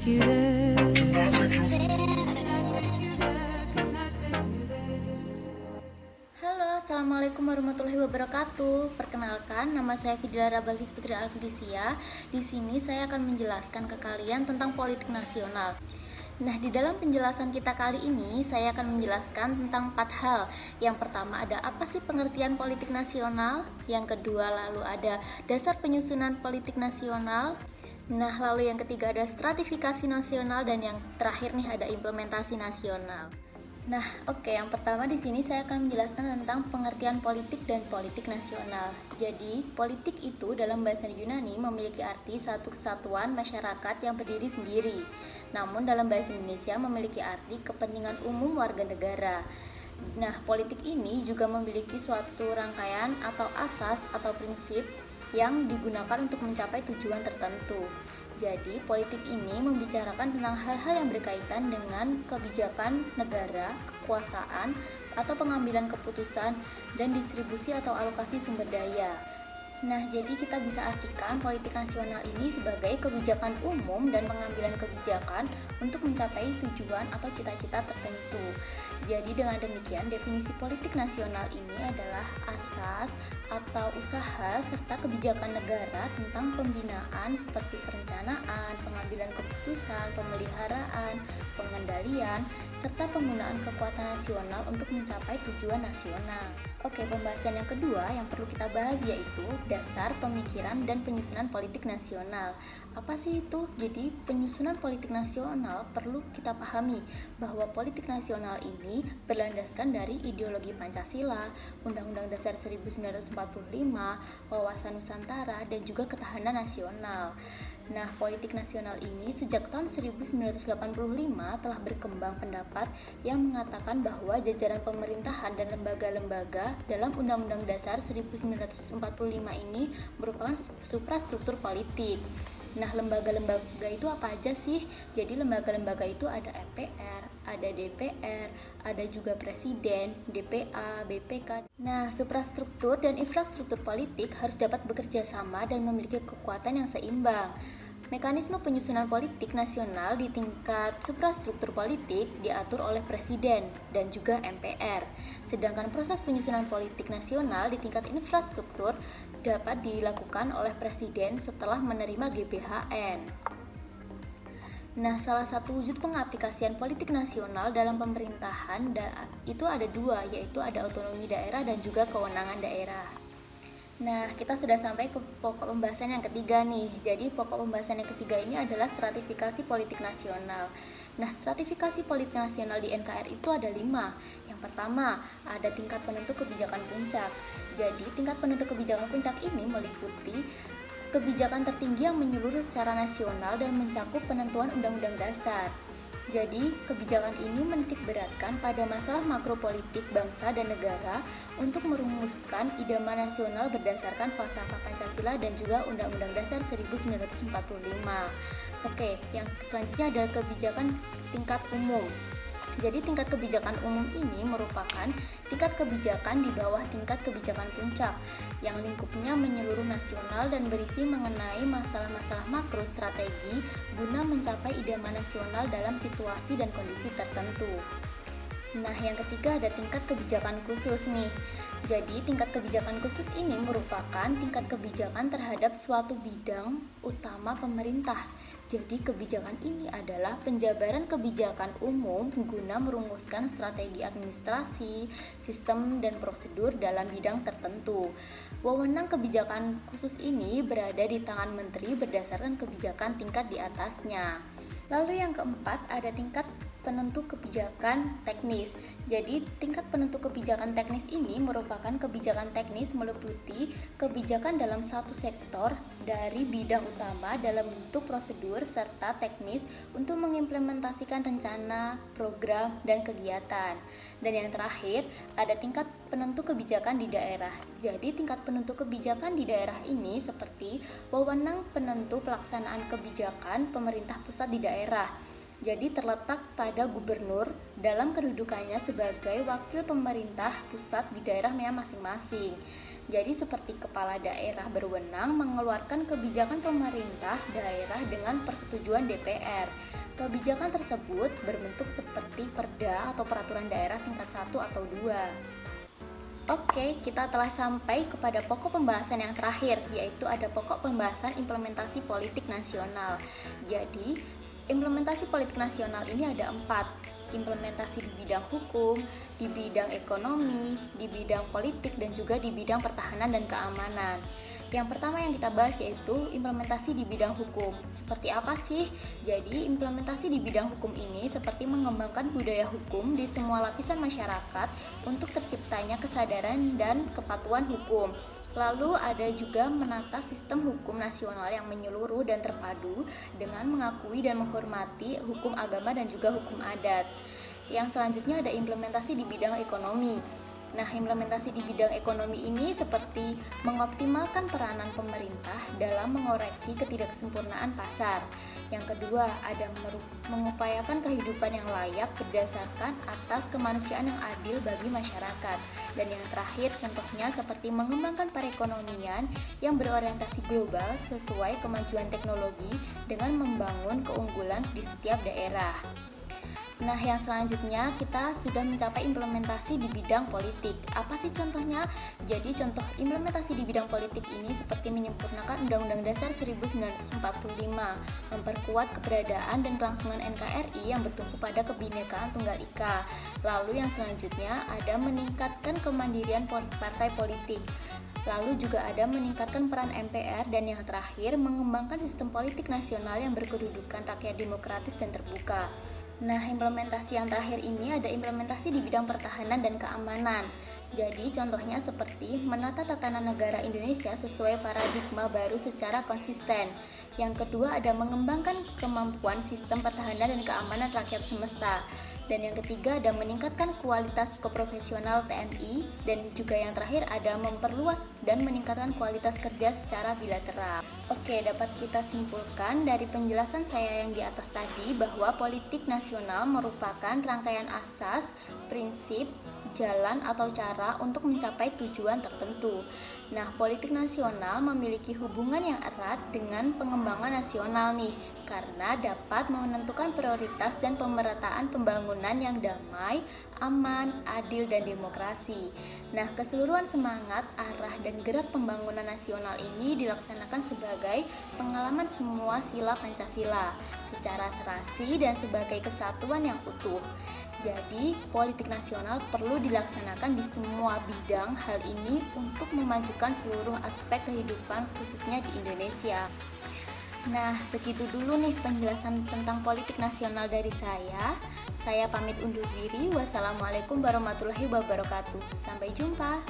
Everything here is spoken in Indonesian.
take you there? Halo, assalamualaikum warahmatullahi wabarakatuh. Perkenalkan, nama saya Fidlara Bagis Putri Alfidisia. Di sini saya akan menjelaskan ke kalian tentang politik nasional. Nah, di dalam penjelasan kita kali ini, saya akan menjelaskan tentang 4 hal. Yang pertama ada apa sih pengertian politik nasional? Yang kedua lalu ada dasar penyusunan politik nasional. Nah, lalu yang ketiga ada stratifikasi nasional dan yang terakhir nih ada implementasi nasional. Nah, yang pertama di sini saya akan menjelaskan tentang pengertian politik dan politik nasional. Jadi, politik itu dalam bahasa Yunani memiliki arti satu kesatuan masyarakat yang berdiri sendiri. Namun dalam bahasa Indonesia memiliki arti kepentingan umum warga negara. Nah, politik ini juga memiliki suatu rangkaian atau asas atau prinsip yang digunakan untuk mencapai tujuan tertentu. Jadi, politik ini membicarakan tentang hal-hal yang berkaitan dengan kebijakan negara, kekuasaan, atau pengambilan keputusan, dan distribusi atau alokasi sumber daya. Nah, jadi kita bisa artikan politik nasional ini sebagai kebijakan umum dan pengambilan kebijakan untuk mencapai tujuan atau cita-cita tertentu. Jadi dengan demikian, definisi politik nasional ini adalah asas atau usaha serta kebijakan negara tentang pembinaan seperti perencanaan, pengambilan keputusan, pemeliharaan, pengendalian, serta penggunaan kekuatan nasional untuk mencapai tujuan nasional. Pembahasan yang kedua yang perlu kita bahas yaitu dasar pemikiran dan penyusunan politik nasional. Apa sih itu? Jadi penyusunan politik nasional perlu kita pahami bahwa politik nasional ini berlandaskan dari ideologi Pancasila, Undang-Undang Dasar 1945, wawasan Nusantara, dan juga ketahanan nasional. Nah, politik nasional ini sejak tahun 1985 telah berkembang pendapat yang mengatakan bahwa jajaran pemerintahan dan lembaga-lembaga dalam Undang-Undang Dasar 1945 ini merupakan suprastruktur politik. Nah, lembaga-lembaga itu apa aja sih? Jadi lembaga-lembaga itu ada MPR, ada DPR, ada juga Presiden, DPA, BPK. Nah, suprastruktur dan infrastruktur politik harus dapat bekerja sama dan memiliki kekuatan yang seimbang. Mekanisme penyusunan politik nasional di tingkat suprastruktur politik diatur oleh Presiden dan juga MPR. Sedangkan proses penyusunan politik nasional di tingkat infrastruktur dapat dilakukan oleh Presiden setelah menerima GBHN. Nah, salah satu wujud pengaplikasian politik nasional dalam pemerintahan itu ada dua, yaitu ada otonomi daerah dan juga kewenangan daerah. Nah, kita sudah sampai ke pokok pembahasan yang ketiga nih. Jadi, pokok pembahasan yang ketiga ini adalah stratifikasi politik nasional. Nah, stratifikasi politik nasional di NKRI itu ada 5. Yang pertama, ada tingkat penentu kebijakan puncak. Jadi, tingkat penentu kebijakan puncak ini meliputi kebijakan tertinggi yang menyeluruh secara nasional dan mencakup penentuan undang-undang dasar. Jadi, kebijakan ini menitik beratkan pada masalah makropolitik bangsa dan negara untuk merumuskan idaman nasional berdasarkan falsafah Pancasila dan juga Undang-Undang Dasar 1945. Yang selanjutnya adalah kebijakan tingkat umum. Jadi tingkat kebijakan umum ini merupakan tingkat kebijakan di bawah tingkat kebijakan puncak yang lingkupnya menyeluruh nasional dan berisi mengenai masalah-masalah makro strategi guna mencapai idaman nasional dalam situasi dan kondisi tertentu. Nah, yang ketiga ada tingkat kebijakan khusus nih. Jadi, tingkat kebijakan khusus ini merupakan tingkat kebijakan terhadap suatu bidang utama pemerintah. Jadi, kebijakan ini adalah penjabaran kebijakan umum guna merumuskan strategi administrasi, sistem, dan prosedur dalam bidang tertentu. Wewenang kebijakan khusus ini berada di tangan menteri berdasarkan kebijakan tingkat di atasnya. Lalu yang keempat ada tingkat penentu kebijakan teknis. Jadi, tingkat penentu kebijakan teknis ini merupakan kebijakan teknis meliputi kebijakan dalam satu sektor dari bidang utama dalam bentuk prosedur serta teknis untuk mengimplementasikan rencana, program, dan kegiatan. Dan yang terakhir, ada tingkat penentu kebijakan di daerah. Jadi, tingkat penentu kebijakan di daerah ini seperti wewenang penentu pelaksanaan kebijakan pemerintah pusat di daerah. Jadi terletak pada gubernur dalam kedudukannya sebagai wakil pemerintah pusat di daerahnya masing-masing. Jadi seperti kepala daerah berwenang mengeluarkan kebijakan pemerintah daerah dengan persetujuan DPR. Kebijakan tersebut berbentuk seperti perda atau peraturan daerah tingkat 1 atau 2. Oke, kita telah sampai kepada pokok pembahasan yang terakhir, yaitu ada pokok pembahasan implementasi politik nasional. Jadi, implementasi politik nasional ini ada 4. Implementasi di bidang hukum, di bidang ekonomi, di bidang politik, dan juga di bidang pertahanan dan keamanan. Yang pertama yang kita bahas yaitu implementasi di bidang hukum. Seperti apa sih? Jadi, implementasi di bidang hukum ini seperti mengembangkan budaya hukum di semua lapisan masyarakat untuk terciptanya kesadaran dan kepatuhan hukum. Lalu ada juga menata sistem hukum nasional yang menyeluruh dan terpadu dengan mengakui dan menghormati hukum agama dan juga hukum adat. Yang selanjutnya ada implementasi di bidang ekonomi. Nah, implementasi di bidang ekonomi ini seperti mengoptimalkan peranan pemerintah dalam mengoreksi ketidaksempurnaan pasar. Yang kedua, ada mengupayakan kehidupan yang layak berdasarkan atas kemanusiaan yang adil bagi masyarakat. Dan yang terakhir, contohnya seperti mengembangkan perekonomian yang berorientasi global sesuai kemajuan teknologi dengan membangun keunggulan di setiap daerah. Nah, yang selanjutnya kita sudah mencapai implementasi di bidang politik. Apa sih contohnya? Jadi contoh implementasi di bidang politik ini seperti menyempurnakan Undang-Undang Dasar 1945, memperkuat keberadaan dan kelangsungan NKRI yang bertumpu pada Kebinekaan Tunggal Ika. Lalu yang selanjutnya ada meningkatkan kemandirian partai politik. Lalu juga ada meningkatkan peran MPR, dan yang terakhir mengembangkan sistem politik nasional yang berkedudukan rakyat demokratis dan terbuka. Nah, implementasi yang terakhir ini ada implementasi di bidang pertahanan dan keamanan. Jadi, contohnya seperti menata tatanan negara Indonesia sesuai paradigma baru secara konsisten. Yang kedua ada mengembangkan kemampuan sistem pertahanan dan keamanan rakyat semesta. Dan yang ketiga ada meningkatkan kualitas keprofesional TNI. Dan juga yang terakhir ada memperluas dan meningkatkan kualitas kerja secara bilateral. Oke, dapat kita simpulkan dari penjelasan saya yang di atas tadi bahwa politik nasional merupakan rangkaian asas, prinsip, jalan atau cara untuk mencapai tujuan tertentu. Nah, politik nasional memiliki hubungan yang erat dengan pengembangan nasional nih, karena dapat menentukan prioritas dan pemerataan pembangunan yang damai, aman, adil, dan demokrasi. Nah, keseluruhan semangat, arah, dan gerak pembangunan nasional ini dilaksanakan sebagai pengalaman semua sila Pancasila secara serasi dan sebagai kesatuan yang utuh. Jadi, politik nasional perlu dilaksanakan di semua bidang. Hal ini untuk memajukan seluruh aspek kehidupan khususnya di Indonesia. Nah, segitu dulu nih penjelasan tentang politik nasional dari saya. Saya pamit undur diri. Wassalamualaikum warahmatullahi wabarakatuh. Sampai jumpa.